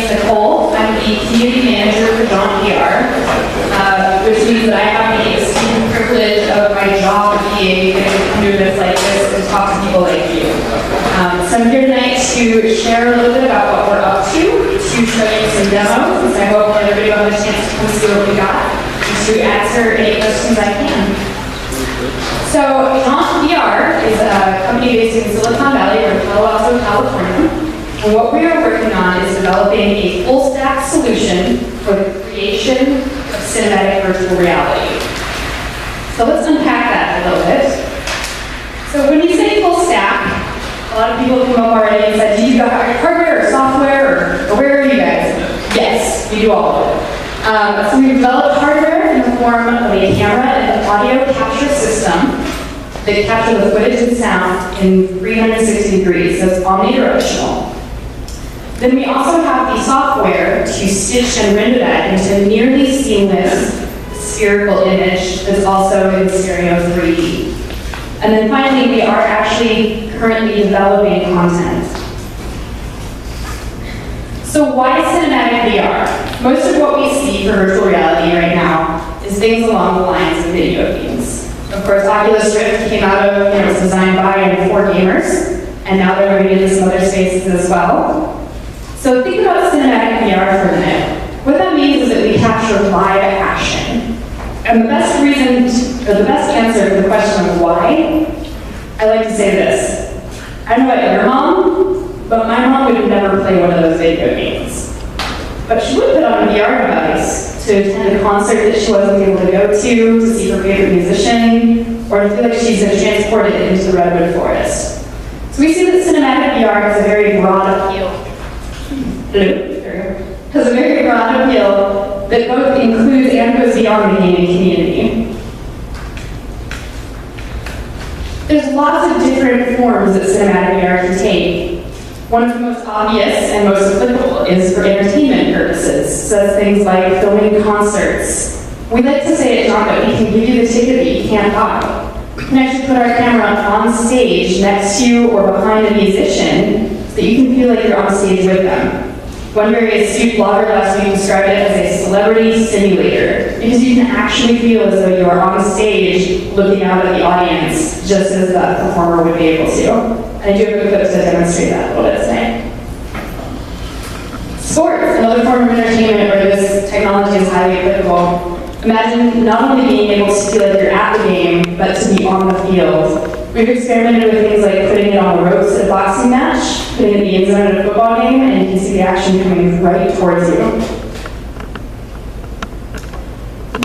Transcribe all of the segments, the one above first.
Nicole. I'm the community manager for JauntVR, which means that I have the esteemed privilege of my job being able to do events like this and talk to people like you. So I'm here tonight to share a little bit about what we're up to show you some demos, and I hope everybody will have a chance to come see what we got, and to answer any questions I can. So JauntVR is a company based in Silicon Valley or Palo Alto, California. And what we are working on is developing a full stack solution for the creation of cinematic virtual reality. So let's unpack that a little bit. So when you say full stack, a lot of people come up already and said, do you got hardware or software or where are you guys? Yes, we do all of it. So we've developed hardware in the form of a camera and an audio capture system that capture the footage and sound in 360 degrees, so it's omnidirectional. Then we also have the software to stitch and render that into a nearly seamless spherical image that's also in stereo 3D. And then finally, we are actually currently developing content. So why cinematic VR? Most of what we see for virtual reality right now is things along the lines of video games. Of course, Oculus Rift came out of, it was designed by and for gamers, and now they're moving into some other spaces as well. So think about cinematic VR for a minute. What that means is that we capture live action. And the best reason, or the best answer to the question of why, I like to say this. I don't know about your mom, but my mom would never play one of those video games. But she would put on a VR device to attend a concert that she wasn't able to go to see her favorite musician, or to feel like she's been transported into the redwood forest. So we see that cinematic VR has a very broad appeal. Has a very broad appeal that both includes and goes beyond the gaming community. There's lots of different forms that cinematic VR can take. One of the most obvious and most applicable is for entertainment purposes. So that's things like filming concerts. We like to say at Jaunt that we can give you the ticket that you can't buy. We can actually put our camera on stage next to you or behind a musician so that you can feel like you're on stage with them. One very astute blogger last week described it as a celebrity simulator, because you can actually feel as though you are on stage looking out at the audience, just as the performer would be able to. And I do have a clip to demonstrate that a little bit tonight. Sports, another form of entertainment where this technology is highly applicable. Imagine not only being able to feel like you're at the game, but to be on the field. We've experimented with things like putting it on the ropes at a boxing match, putting it in the end zone at a football game, and you can see the action coming right towards you.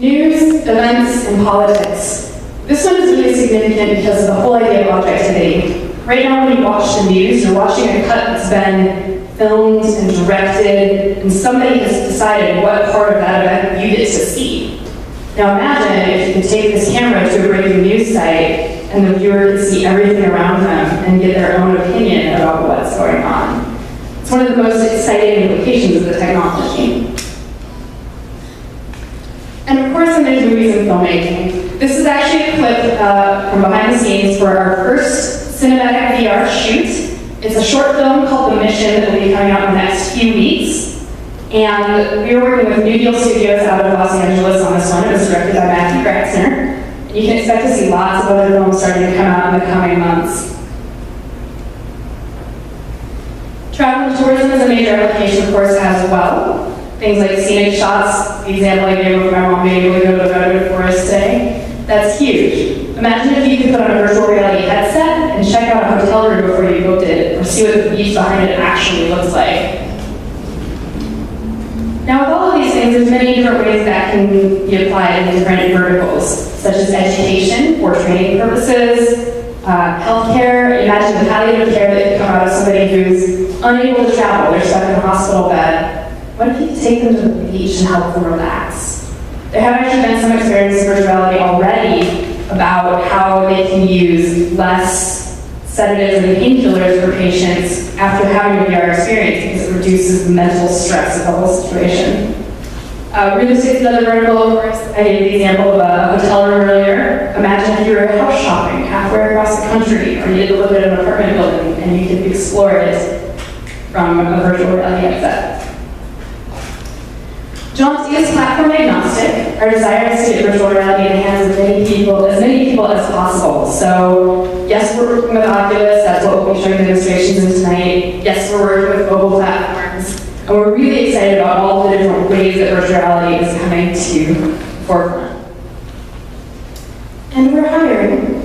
News, events, and politics. This one is really significant because of the whole idea of objectivity. Right now when you watch the news, you're watching a cut that's been filmed and directed, and somebody has decided what part of that event you get to see. Now imagine if you could take this camera to a breaking news site and the viewer can see everything around them and get their own opinion about what's going on. It's one of the most exciting implications of the technology. And of course, then there's movies and filmmaking. This is actually a clip from behind the scenes for our first cinematic VR shoot. It's a short film called The Mission that will be coming out in the next few weeks. And we were working with New Deal Studios out of Los Angeles on this one. It was directed by Matthew Grexner. And you can expect to see lots of other films starting to come out in the coming months. Travel and tourism is a major application, of course, as well. Things like scenic shots, the example I gave of my mom being able to go to the redwood forest today. That's huge. Imagine if you could put on a virtual reality headset and check out a hotel room before you booked it, or see what the beach behind it actually looks like. Now with all of these things, things, there's many different ways that can be applied in different verticals, such as education for training purposes, healthcare. Imagine the palliative care that could come out of somebody who's unable to travel, they're stuck in a hospital bed. What if you could take them to the beach and help them relax? There have actually been some experiences in virtuality already about how they can use less sedatives and painkillers for patients after having a VR experience because it reduces the mental stress of the whole situation. Real estate is another vertical, of course. I gave the example of a hotel room earlier. Imagine if you were house shopping halfway across the country, or you needed to look at an apartment building and you could explore it from a virtual reality headset. Jaunt is platform agnostic. Our desire is to get virtual reality in the hands of many people as possible. So yes, we're working with Oculus, that's what we'll be showing demonstrations in tonight. Yes, we're working with mobile platforms. And we're really excited about all the different ways that virtual reality is coming to the forefront. And we're hiring.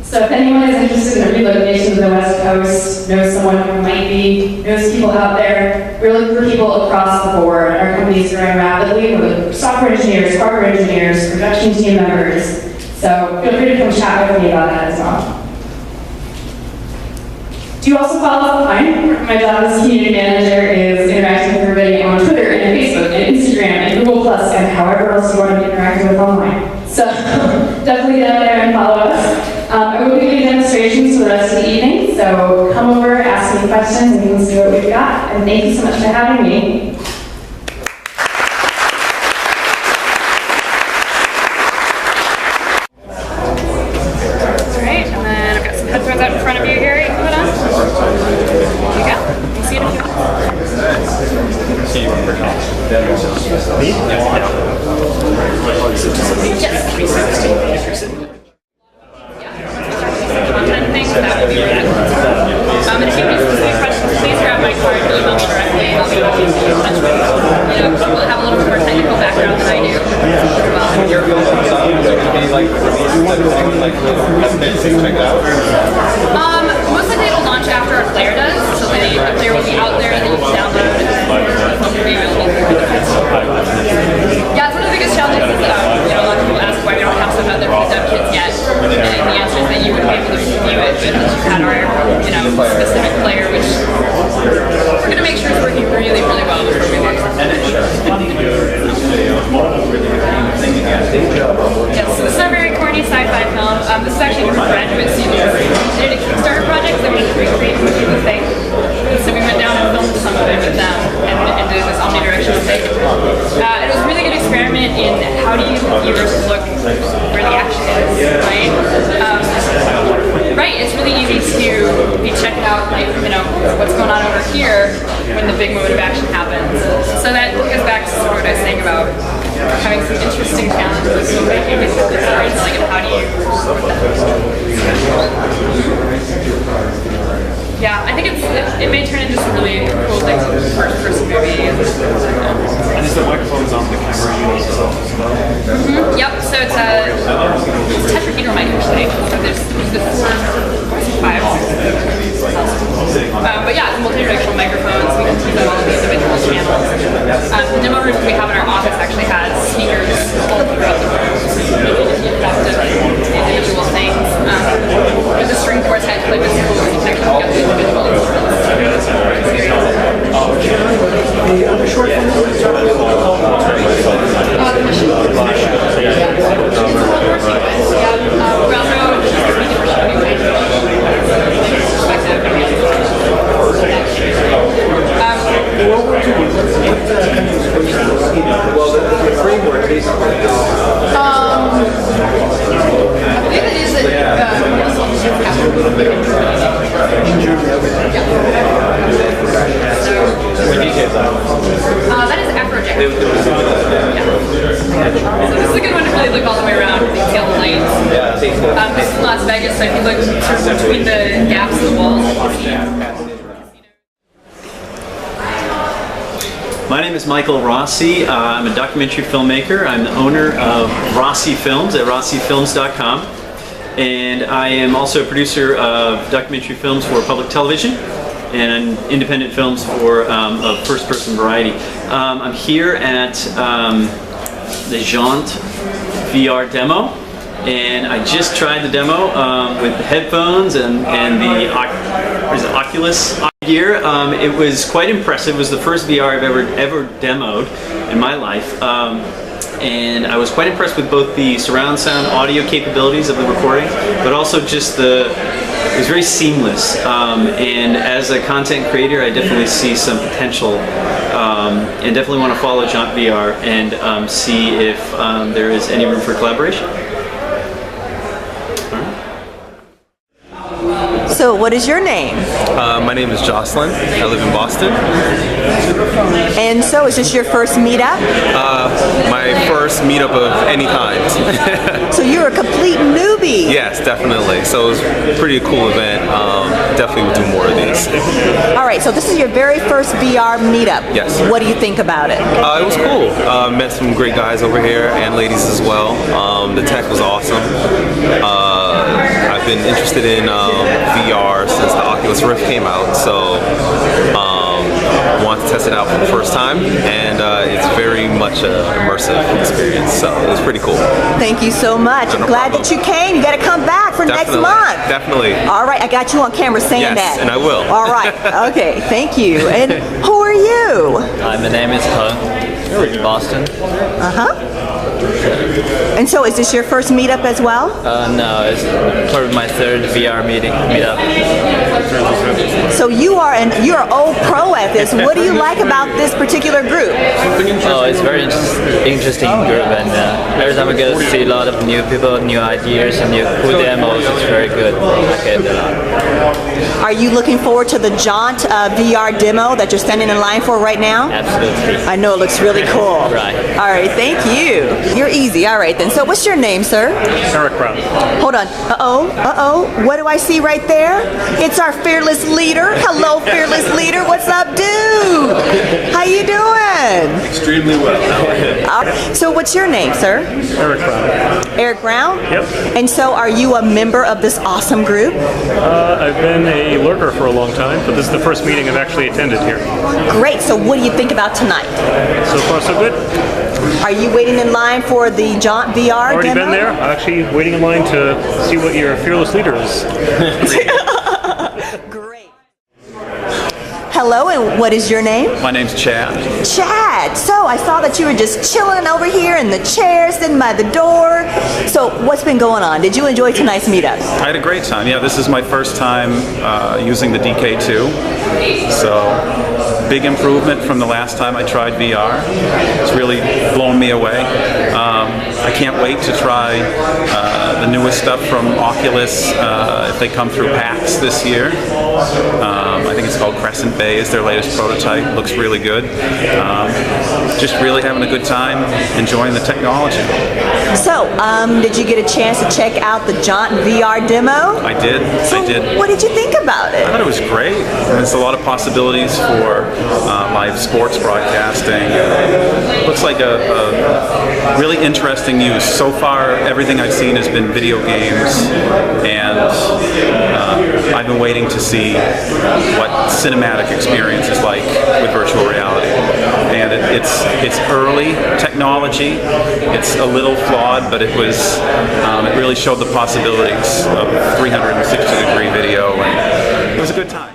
So if anyone is interested in a relocation to the West Coast, knows someone who might be, knows people out there, we're looking for people across the board. Our company is growing rapidly. We're looking for software engineers, hardware engineers, production team members. So feel free to come chat with me about that as well. Do you also follow online? My job as community manager is interacting with everybody on Twitter and Facebook and Instagram and Google Plus and however else you want to be interacting with online. So definitely get out there and follow us. I will be doing demonstrations for the rest of the evening, so come over, ask me questions, and you can see what we've got. And thank you so much for having me. Alright, and then I've got some headphones out in front of you here you can put on. There you go. You can see it if you want. Yes. 360 if you're sitting. Content things, that would be right. And if you have any specific questions, please grab my card and email me directly. I'll be happy to get in touch with you. You know, people that have a little bit more technical background than I do. Most likely it'll launch after our player does, so the player will be out there and you can download it. Yeah, it's one of the biggest challenges is that a lot of people ask why we don't have stuff out there for the dev kids yet. And the answer is that you would be able to review it, but that you had our specific player, which we're going to make sure is working really, really well before we launch it. Yes, so this is our very corny sci-fi film. This is actually from graduate students. They did a Kickstarter project that we could recreate what people think. And so we went down and filmed some of it with them and did this omnidirectional thing. It was a really good experiment in how do you viewers look where the action is, right? Right, it's really easy to be checking out, like, what's going on over here when the big moment of action happens. So that goes back to sort of what I was saying about having some interesting challenges with making it storytelling and how do you Yeah, I think it may turn into some really cool things with the first-person movie. And is the microphones on the camera unit as well? Yep, so it's a tetrahedral mic actually. So there's the 5. But yeah, it's multi-directional microphones. We can use all of the individual channels. The demo room we have in our office actually has speakers all throughout the room. So you can adapt to individual things. With the string quartet, like this cool music section, we got the individual instruments. The other short film is The mission. Yeah. It's a whole more sequence. Yeah. We're also just really different perspective. Well, the framework basically is... I believe it is that is Afrojack. So this is a good one to really look all the way around. You can see all the lights. This is Las Vegas, so if you look sort of between the gaps in the walls, you can see. My name is Michael Rossi. I'm a documentary filmmaker. I'm the owner of Rossi Films at rossifilms.com. And I am also a producer of documentary films for public television and independent films for of first-person variety. I'm here at the JauntVR demo, and I just tried the demo with the headphones and the Oculus gear. It was quite impressive. It was the first VR I've ever demoed in my life. And I was quite impressed with both the surround sound audio capabilities of the recording, but also just it was very seamless. And as a content creator, I definitely see some potential and definitely want to follow JauntVR and see if there is any room for collaboration. So what is your name? My name is Jocelyn. I live in Boston. And so is this your first meetup? My first meetup of any kind. So you're a complete newbie. Yes, definitely. So it was a pretty cool event. Definitely will do more of these. All right, so this is your very first VR meetup. Yes. What do you think about it? It was cool. Met some great guys over here and ladies as well. The tech was awesome. I've been interested in VR since the Oculus Rift came out, so wanted to test it out for the first time, and it's very much an immersive experience, so it was pretty cool. Thank you so much. I'm glad that you came. You got to come back for next month. Definitely. All right, I got you on camera saying that. Yes, and I will. All right, okay, thank you. And who are you? Hi, my name is He. Boston. And so is this your first meetup as well? No, it's part of my third VR meetup. So you're an old pro at this. What do you like about this particular group? Oh, it's very interesting group, and every time I get to see a lot of new people, new ideas, and new cool demos. It's very good. I like it a lot. Are you looking forward to the Jaunt VR demo that you're standing in line for right now? Absolutely. I know it looks really cool. Right. All right, thank you. You're easy. All right then. So what's your name, sir? Eric Brown. Hold on. Uh-oh. What do I see right there? It's our fearless leader. Hello, fearless leader. What's up, dude? How you doing? Extremely well. So what's your name, sir? Eric Brown. Eric Brown? Yep. And so are you a member of this awesome group? I've been a lurker for a long time, but this is the first meeting I've actually attended here. Great. So what do you think about tonight? So far, so good. Are you waiting in line for the JauntVR Already demo? been there. Actually waiting in line to see what your fearless leader is. Great. Hello, and what is your name? My name's Chad. Chad. So I saw that you were just chilling over here in the chair, sitting by the door. So what's been going on? Did you enjoy tonight's meetup? I had a great time. Yeah, this is my first time using the DK2. So, big improvement from the last time I tried VR. It's really blown me away. I can't wait to try the newest stuff from Oculus if they come through PAX this year. I think it's called Crescent Bay is their latest prototype. Looks really good. Just really having a good time, enjoying the technology. So, did you get a chance to check out the JauntVR demo? I did. What did you think about it? I thought it was great. There's a lot of possibilities for live sports broadcasting. Looks like a really interesting use. So far, everything I've seen has been video games, and I've been waiting to see what cinematic experience is like with virtual reality. And it's early technology. It's a little flawed, but it really showed the possibilities of 360-degree video, and it was a good time.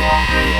We'll be right back.